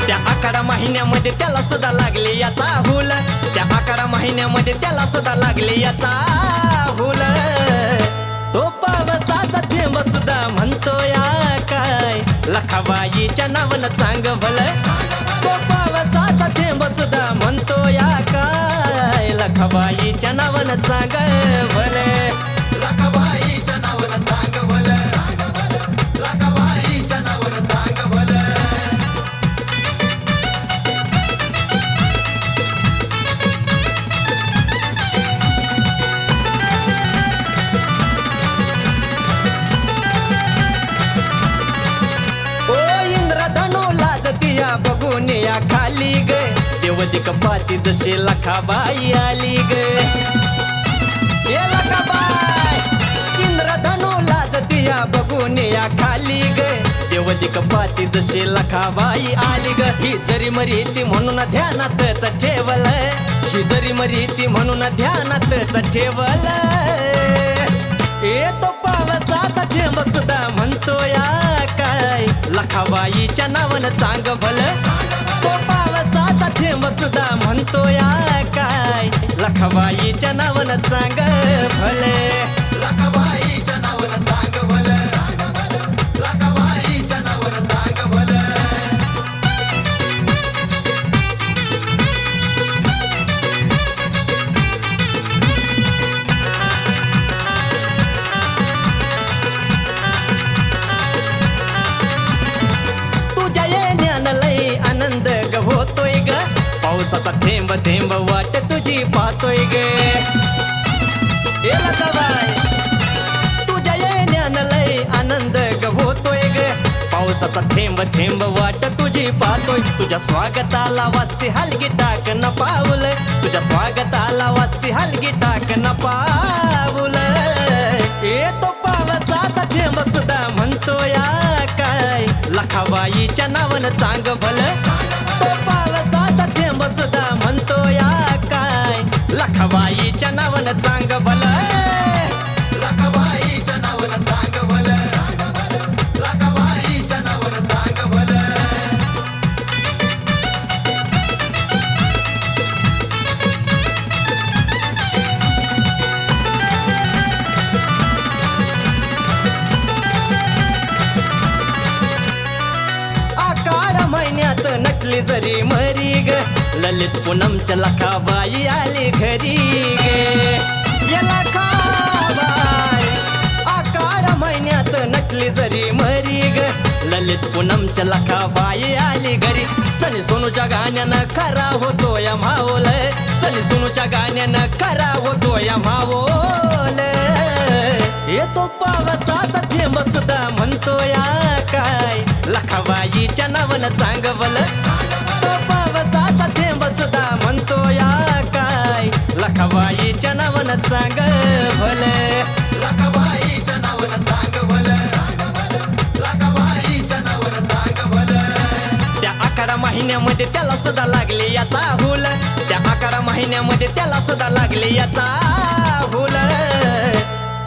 त्या आखाडा महिन्यामध्ये त्याला सुद्धा लागले याचा हुल, त्या आखाडा महिन्यामध्ये त्याला सुद्धा लागले याचा हुल. तो पावसाचा थेंब सुद्धा म्हणतो या काय, लखाबाईच्या नावानं चांग भल. तो पावसाचा थेंब सुद्धा म्हणतो या काय, लखाबाईच्या नावानं चांग भल. लखाबाईच्या नावानं चांग भल, लखाबाईच्या नावानं चांग भल. बघून या खाली ग, देवदिक पाती जशी लखाबाई आली ग. ये लखाबाई इंद्रधनु लाजतिया बघून या खाली ग, देवदिक पाती जशी लखाबाई आली ग. ही जरी मरीती म्हणून ध्यानातच ठेवल, ही जरी मरीती म्हणून ध्यानातच ठेवल. तो पावसाचा थेंब सुद्धा म्हणतो या काय, लखाबाईच्या नावानं चांग भल. तो पावसाचा थेंब सुद्धा म्हणतो या काय, लखाबाईच्या नावानं चांग भल. लखाबाईच्या नावानं चांग भल, लखाबाईच्या नावानं चांग भल. आनंद ग होतोय ग, पावसाचा थेंब थेंब वाट तुझी पाहतोय ग. लखाबाई तुझ्या येण्यान लय आनंद ग होतोय ग, पावसाचा थेंब थेंब वाट तुझी पाहतोय. तुझ्या स्वागताला वाजती हलगी टाकन पाऊल, तुझ्या स्वागताला वाजती हलगी टाकन पाऊल. तो पावसाचा थेंब सुद्धा म्हणतो या काय, लखाबाईच्या नावानं चांग भल. तो पावसाचा थेंब सुद्धा म्हणतो या काय, लखाबाईच्या नावानं चांग भल. लखाबाईच्या नावानं चांग भल, लखाबाईच्या नावानं चांग भल. नटली जरी मरी ग, ललित पूनमच्या लखाबाई आली घरी ग. ये लखाबाई आखाडा महिन्यात नटली जरी मरी ग, ललित पूनमच्या लखाबाई आली घरी. सनी सोनूच्या गाण्यानं खरा होतो या माहोल, सनी सोनूच्या गाण्यानं खरा होतो या माहोल. तो पावसाचा थेंब सुद्धा म्हणतो या काय, लखाबाईच्या नावानं चांग भल. तो पावसाचा थेंब सुद्धा म्हणतो या काय, लखाबाईच्या नावानं चांग भल. लखाबाईच्या नावानं चांग भल, लखाबाईच्या नावानं चांग भल. त्या आखाडा महिन्यामध्ये त्याला सुद्धा लागले याचा हुल, त्या आखाडा महिन्यामध्ये त्याला सुद्धा लागले याचा हुल.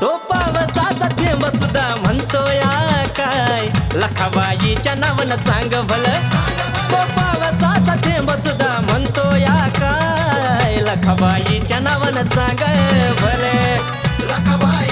तो पावसाचा थेंब सुद्धा म्हणतो या काय, लखाबाईच्या नावानं चांग भल. तो पावसाचा थेंब सुद्धा म्हणतो या काय, लखाबाईच्या नावानं चांग भल. लखाबाई